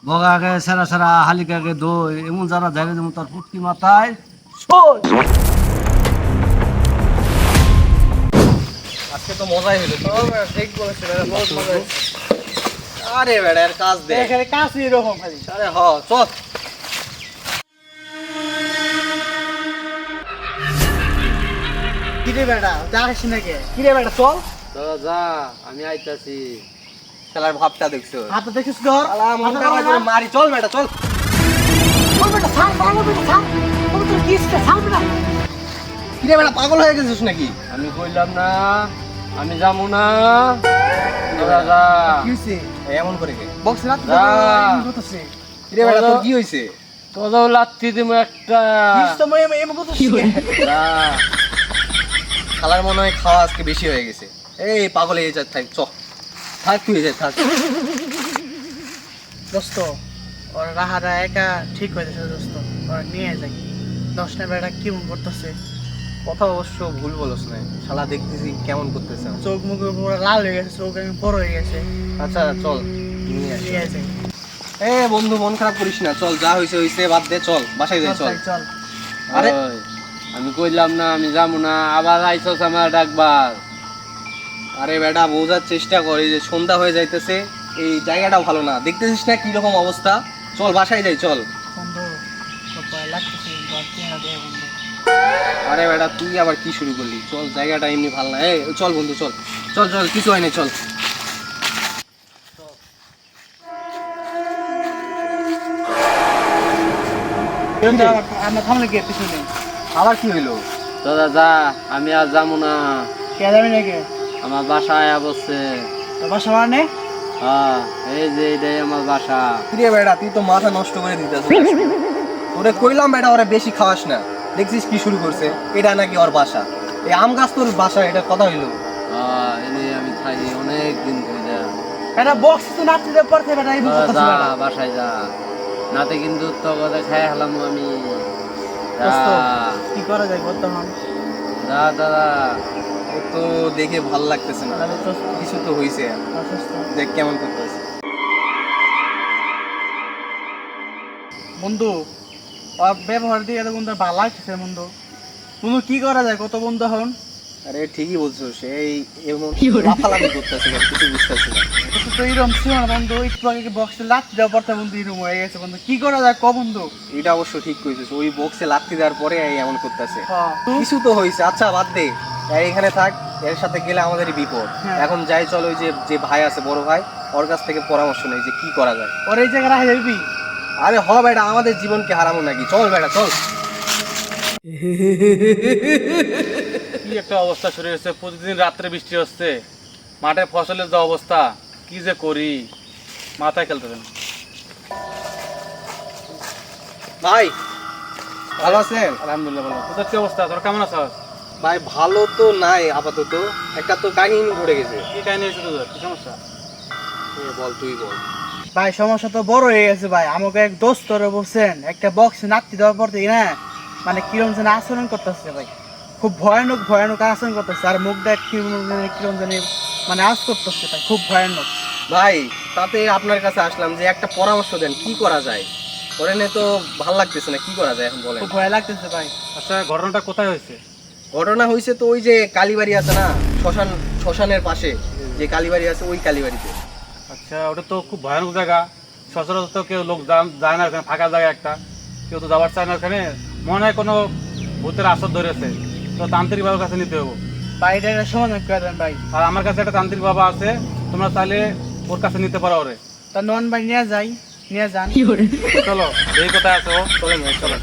বগাকে সেরা সেরা হালিকাকে দই এমন যারা যাইলে যেমন তার পুটকি মাথায় সোজ। আজকে তো মজাই হলো। ঠিক বলেছে বেটা, বহুত মজা হয়েছে। আরে বেটা এর কাজ দে। এখানে কাজ এরকম খালি। আরে হ চল। কিরে বেটা যাস নাকি? কিরে বেটা চল। দাদা যা আমি আইতাছি। খেলার ভাবটা দেখছো? হাতে দেখিস ধর। মারি চল বেটা চল। চল বেটা থাম, ভালো বেটা থাম। তুমি তো কিসটা থাম না। কিরে বেটা পাগল হয়ে গেছিস নাকি? আমি কইলাম না আমি যাবো না। দাদা যা। কি হইছে? এমন করে কে? বক্স রাত যা। করতেছে। কিরে বেটা তোর কি হইছে? তোদেরও লাত্তি দিমু একটা। কিস তো মই এম করতেছি। যা। খালার মনে হয় খাওয়া আজকে বেশি হয়ে গেছে। এই পাগল হয়ে যা থাক চ। থাক তুই যা থাক। দোস্ত ওর রাহারা একা ঠিক হয়ে যাচ্ছে দোস্ত। ওর নিয়ে যাই। 10টা বেটা কেমন করতেছে? কথা অবশ্য ভুল বলছ না। শালা দেখতেছি কেমন করতেছে। চোখ মুখ পুরো লাল হয়ে গেছে, চোখ একদম বড় হয়ে গেছে। আচ্ছা চল নিয়ে আসি। নিয়ে যাই। এ বন্ধু মন খারাপ করিস না, চল যা হইছে হইছে বাদ দে, চল বাসায় যাই চল। চল। আরে ওই, আমি কইলাম না আমি যাবো না, আবার আইসস আমার ডাকবার। আরে বেটা বোঝার চেষ্টা কর, এই যে সন্ধ্যা হয়ে যাইতেছে, এই জায়গাটাও ভালো না, দেখতেছিস না কি রকম অবস্থা। চল বাসায় যাই চল। বন্ধু কপাল লাগতেছে, বাকি না দে বন্ধু। আরে বেটা তুই আবার কি শুরু করলি? চল জায়গাটা এমনি ভালো না। এই চল বন্ধু চল চল চল, কিছু হয় না চল। আমরা থামলে গিয়ে পিছনে আবার কি হইলো? দাদা যা আমি আর যাবো না, কে যাবি নাকি? আমার বাসায় বসছে। তোর বাসা মানে? হ্যাঁ এই যে এটাই আমার বাসা। কিরে বেটা তুই তো মাথা নষ্ট করে দিতেছিস। তোরে কইলাম বেটা ওরা বেশি খাওয়াস না, দেখছিস কি শুরু করছে। এটা নাকি ওর বাসা, এই আম গাছ তোর বাসা, এটা কথা হইলো? হ্যাঁ এনে আমি থাকি অনেক দিন ধরে। যা এটা বক্স তো নাচতে দে পড়তে বেটা এই দাদা, বুঝতে যা বেটা। বাসায় যা, নাতে কিন্তু তো কথা খাই হলাম আমি। যা দোস্ত কি করা যায় বর্তমান? যা দাদা। ও তো দেখে ভাল লাগতেছে না, তাহলে তো কিছু তো হইছে। অসুস্থ দেখ কেমন করতেছে। বন্ধু ওর ব্যবহার দিয়ে তো বন্ধু ভালো লাগতেছে বন্ধু। বন্ধু কি করা যায় কত বন্ধু এখন? আরে ঠিকই বলছো, সেই এমন লাফালাফি করতেছে, কিছু বুঝতেছি না। তো তো এরকম ছিল না বন্ধু, একটু আগে বক্সে লাচতে দেওয়া পড়তে বন্ধু এরকম হয়ে গেছে বন্ধু। কি করা যায় ক বন্ধু? এটা অবশ্য ঠিক কইছিস, ওই বক্সে লাথি দেওয়ার পরে এই এমন করতেছে। হ্যাঁ কিছু তো হইছে, আচ্ছা বাদ দে, এর এখানে থাক, এর সাথে গেলে আমাদেরই বিপদ। হ্যাঁ। এখন যাই চল, ওই যে যে ভাই আছে বড় ভাই, ওর কাছ থেকে পরামর্শ নেই যে কি করা যায়। ওর এই জায়গায় রাখা যাবি? আরে হ বেটা, আমাদের জীবনকে হারামো নাকি? চল বেটা চল। কি একটা অবস্থা শুরু হয়েছে, প্রতিদিন রাত্রে বৃষ্টি হচ্ছে, মাঠে ফসলের যে অবস্থা, কি যে করি মাথায় খেলতেছেন। ভাই ভালো আছেন? আলহামদুলিল্লাহ ভালো। তোদের কি অবস্থা, তোর কেমন আছিস? ভাই ভালো তো নাই আপাতত, একটা তো কাহিনী ঘটে গেছে। কি কাহিনী হয়েছে তোদের, কি সমস্যা? বল তুই বল। ভাই সমস্যা তো বড় হয়ে গেছে ভাই। আমাকে এক দোস্ত ধরে বলছেন একটা বক্সে নাচতে দেওয়ার পর থেকে না, মানে কিরম যেন আচরণ করতেছে ভাই, খুব ভয়ানক ভয়ানক আচরণ করতেছে। আর মুখটা কিরম জানি মানে আওয়াজ করতেছে ভাই, খুব ভয়ানক। ভাই তাতে আপনার কাছে আসলাম যে একটা পরামর্শ দেন, কি করা যায়? ওরে নিয়ে তো ভাল লাগতেছে না, কি করা যায় এখন বলেন। খুব ভয় লাগতেছে ভাই। আচ্ছা ঘটনাটা কোথায় হয়েছে? ঘটনা হয়েছে তো ওই যে কালীবাড়ি আছে না, শ্মশানের পাশে যে কালীবাড়ি আছে, ওই কালীবাড়িতে। আচ্ছা ওটা তো খুব ভয়ানক জায়গা, সচরাচর তো কেউ লোক যায় না ওখানে, ফাঁকা জায়গা একটা, কেউ তো যাওয়ার চায় না ওখানে। মনে হয় কোনো ভূতের আসর ধরেছে, তো তান্ত্রিক বাবার কাছে নিতে হবে। ভাই এটা একটা সমাধান করে দেন ভাই। আর আমার কাছে একটা তান্ত্রিক বাবা আছে, তোমরা চাইলে ওর কাছে নিতে পারো ওরে। তা নন ভাই নিয়ে যাই, নিয়ে যান। চলো এই কোথায় আছো, চলো চলো।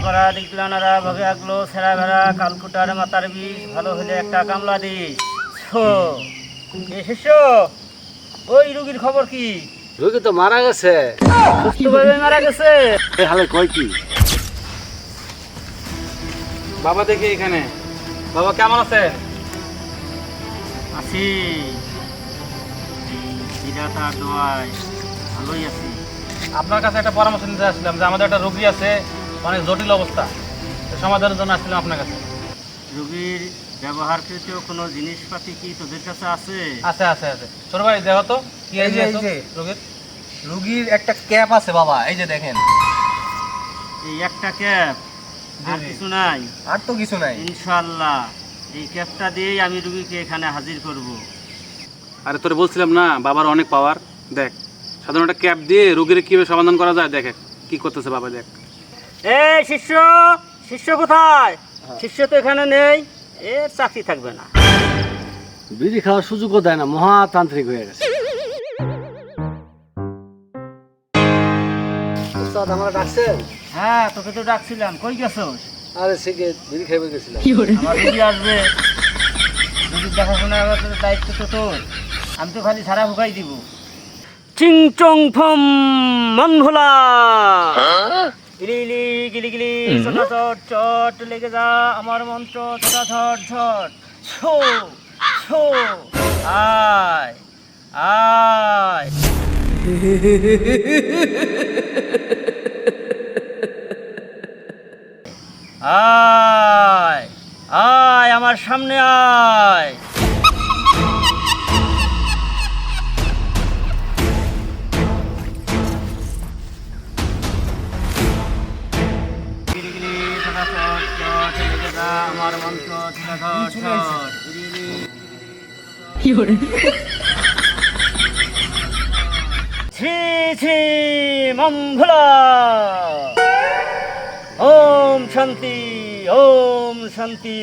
করা দেখলানারা ভাবে আগলো সেরা ভেড়া কালকুটার মাতার বিষ ভালো হলে একটা কামলা দিস। শিষ্য ওই রুগীর খবর কি? রোগী তো মারা গেছে। সুস্থভাবে মারা গেছে? হালে কয় কি? বাবা দেখি এখানে, বাবা কেমন আছে? আছি বিধাতা দোয়ায় ভালোই আছি। আপনার কাছে একটা পরামর্শ নিতে আসছিলাম যে আমাদের একটা রোগী আছে, অনেক জটিল অবস্থা, তো সমাধানের জন্য আসছিলাম আপনার কাছে। রুগীর ব্যবহারকৃত কোনো জিনিসপাতি কি তোদের কাছে আছে? আছে আছে আছে। ছোট ভাই দেখো তো কি এই যে, আছে এই যে। রোগীর। রুগীর একটা ক্যাপ আছে বাবা, এই যে দেখেন। এই একটা ক্যাপ, আর জি। কিছু নাই? আর তো কিছু নাই। ইনশাআল্লাহ এই ক্যাপটা দিয়েই আমি রুগীকে এখানে হাজির করব। আরে তোরে বলছিলাম না বাবার অনেক পাওয়ার। দেখ সাধারণ একটা ক্যাপ দিয়ে রোগীর কিভাবে সমাধান করা যায়, দেখ কি করতেছে বাবা, দেখ। এই শিষ্য, শিষ্য কোথায়? শিষ্য তো এখানে নেই, এর চাকরি থাকবে না। বিড়ি খাওয়ার সুযোগও দেয় না, মহাতান্ত্রিক হয়ে গেছে। উস্তাদ আমার ডাকছেন? হ্যাঁ, তোকে তো ডাকছিলাম, কই গেছস? আরে সিগারেট বিড়ি খাইবে গেছিলাম। আমার রুগী আসবে, রুগীর দেখাশোনা করার দায়িত্ব তো তোর। আমি তো খালি সারা ভুকাই দিব। চিং চং ফম মনভোলা, গিলি গিলি গিলি গিলি চট চট লেগে যা আমার মন্ত্র ছটা ছট ছট ছো ছো আয় আয়। আয় আয় আমার সামনে আয়। গিলি গিলি ছটা ছট ছট লেগে যা আমার মন্ত্র ছটা ছট ছট গিলি গিলি। শ্রী শ্রী মঙ্গলা, ওম শান্তি ওম শান্তি।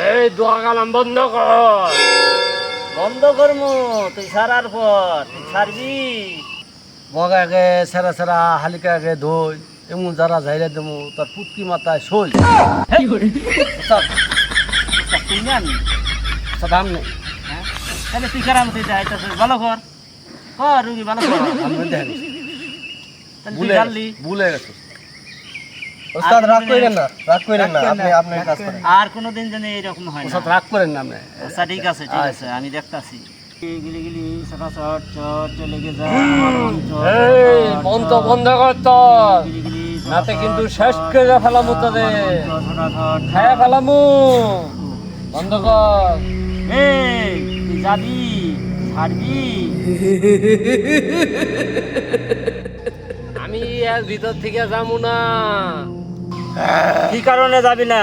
এই দোয়া কালাম বন্ধ কর। বন্ধ করমু তুই সারার পর, তুই ছাড়বি। বগাকে সেরা সেরা হালিকাকে ধই, এমন যারা যাইলে দেবো তার পুটকি মাথায় শোল। তুই জানি দাম নেই, তাহলে তুই কেরামতি যাইতেছিস, ভালো কর কর রুগী ভালো কর। আমি দেখেন তাহলে তুই জানলি। ভুলে গেছে। ওস্তাদ রাগ করেন না, রাগ করেন না, আপনি আপনার কাজ করেন। আর কোনোদিন যেন এইরকম হয় না। ওসব রাগ করেন না আপনি। আচ্ছা ঠিক আছে ঠিক আছে, আমি দেখতাছি। গিলি গিলি ছটা ছট ছট লেগে যা আমার মন্ত্র মন তো বন্ধ করতো, গিলি গিলি নাতে কিন্তু শেষ করে ফেলামু তোদের, ছটা ছট। খায়া ফেলামু। বন্ধ কর। এই তুই যাবি, ছাড়বি? আমি এর ভিতর থেকে যাবো না। কি কারণে যাবি না?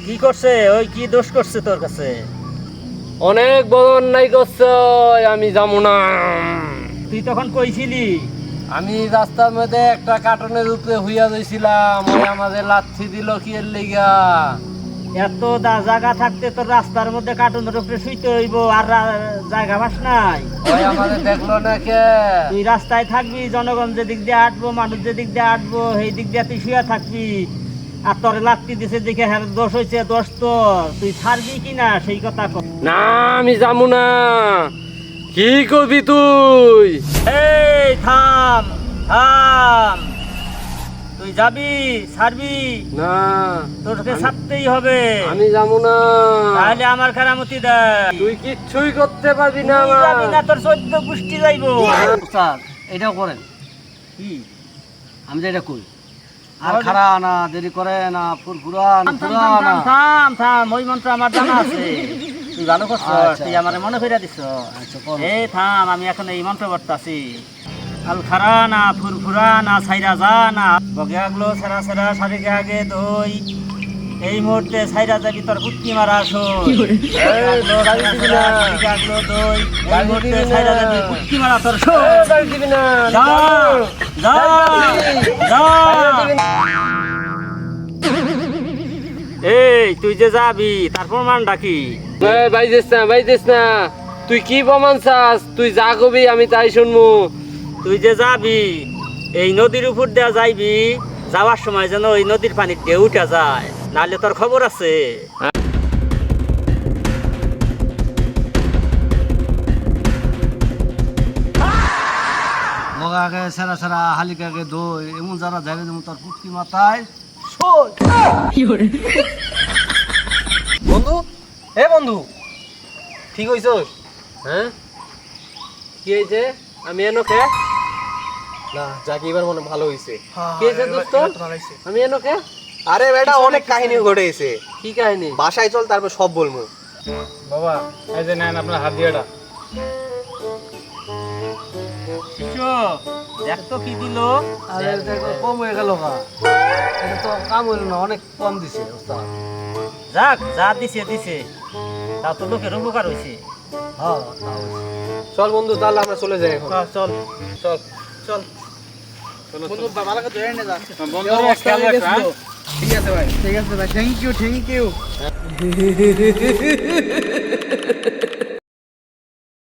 কি করছে? ওই কি দোষ করছে তোর কাছে? অনেক বড় অন্যায় করছো, আমি যাবো না। তুই তখন কইছিলি আমি রাস্তার মধ্যে একটা কার্টনের উপরে হইয়া যাইছিলাম, ওই আমাদের লাথি দিল কি এর লিগা। এত জায়গা থাকতে তোর রাস্তার মধ্যে কার্টুনের উপরে শুইতে হইব, আর জায়গা পাস নাই? ওই আমাদের দেখলো না কে? তুই রাস্তায় থাকবি, জনগণ যেদিক দিয়ে আটবো, মানুষ যেদিক দিয়ে আটবো, সেই দিক দিয়ে তুই শুয়ে থাকবি। আর তোর লাত্তি দিছে দেখে হ্যাঁ দোষ হয়েছে, দোষ তোর। তুই ছাড়বি কি না সেই কথা কর। না আমি যাবো না। কি করবি তুই? এই থাম থাম, তুই যাবি ছাড়বি? না তোকে ছাড়তেই হবে। আমি যাবো না। তাহলে আমার কেরামতি দেয়। তুই কিচ্ছুই করতে পারবি না। তুই যাবি না, তোর 14 গোষ্ঠী যাইবো। স্যার এটাও করেন কি? আমি এটা করি। আর খারা না, দেরি করে না, ফুরফুরা না, থাম থাম ফুরা থাম না। থাম থাম থাম, ওই মন্ত্র আমার জানা আছে। তুই ভালো করছ, আচ্ছা, তুই আমার মনে করে দিছ। আচ্ছা, করো। এই থাম, আমি এখন এই মন্ত্র বর্তাছি। আল খারা না, ফুরফুরা না, সাইরা যা না, বগে আগলো সেরা সেরা শাড়িকে আগে দই। এই মুহূর্তে সাইরা যাবি তোর কুটকি মারা আসো। আগলো সেরা সেরা শাড়িকে আগলো দই। এই মুহূর্তে সাইরা যাবি কুটকি মারা তোর শো। দিবি না। যা যা যা। এই তুই যে যাবি তার প্রমাণটা কি? বাইদিস না, বাইদিস না। তুই কি প্রমাণ চাস? তুই যা কবি আমি তাই শুনবো। তুই যে যাবি, এই নদীর উপর দেওয়া যাইবি, যাওয়ার সময় যেন ওই নদীর পানি ঢেউটা যায়, নাহলে তোর খবর আছে। বগাকে সেরা সেরা হালিকাকে দই, এমন যারা যাইলে দেবো তার পুটকি মাথায় শোল। বন্ধু, এ বন্ধু, ঠিক হইছস? হ্যাঁ কি হয়েছে? আমি এনো খে? না, যাকে এবার মনে ভালো হইছে। কি হয়েছে দোস্ত? আমি এনো খে? আরে বেটা অনেক কাহিনী ঘটেছে, কি কাহিনী? বাসায় চল তারপর সব বলবো। বাবা এই যে নেন আপনার হাত দিয়েটা। শিষ্য দেখ তো কি দিল। আরে এটা তো কম হয়ে গেল গা, এটা তো কাম হইল না, অনেক কম দিছে ওস্তাদ। যাক যা দিছে দিছে, তা তো লোকের উপকার হয়েছে। হ্যাঁ তা হইছে। চল বন্ধু তাহলে আমরা চলে যাই এখন। চল চল চল বন্ধু ভালো করে ধরে নিয়ে যা। বন্ধুরা খেয়াল রাখবেন, হ্যাঁ? ঠিক আছে ভাই। ঠিক আছে ভাই, থ্যাংক ইউ।